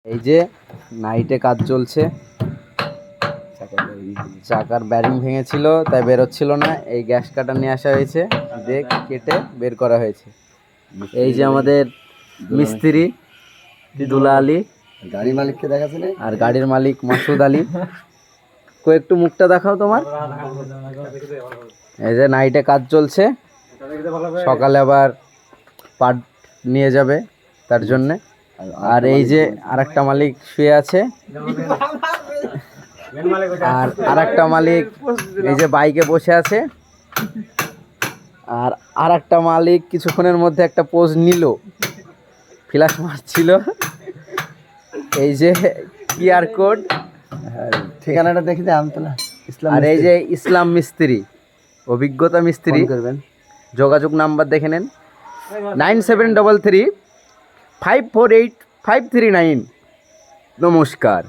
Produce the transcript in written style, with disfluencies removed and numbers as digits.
এই যে নাইটে কাজ চলছে, চাকার ব্যারিং ভেঙেছিল তাই বেরোচ্ছিল না, এই গ্যাস কাটার নিয়ে আসা হয়েছে, দিয়ে কেটে বের করা হয়েছে। এই যে আমাদের মিস্ত্রি দুলা আলী, গাড়ি মালিককে দেখাচ্ছে আর গাড়ির মালিক মাসুদ আলী। একটু মুখটা দেখাও তোমার। এই যে নাইটে কাজ চলছে, সকালে আবার পাট নিয়ে যাবে তার জন্যে। আর এই যে আরেকটা মালিক শুয়ে আছে, আর আরেকটা মালিক এই যে বাইকে বসে আছে, আর আরেকটা মালিক কিছুক্ষণের মধ্যে একটা পোজ নিল, ফ্ল্যাশ মারছিল। এই যে কিউআর কোড, ঠিকানাটা দেখি দে আমতলা ইসলাম। আর এই যে ইসলাম মিস্ত্রি, অভিজ্ঞতা মিস্ত্রি, করবেন। যোগাযোগ নাম্বার দেখে নেন 9733 548 539। নমস্কার।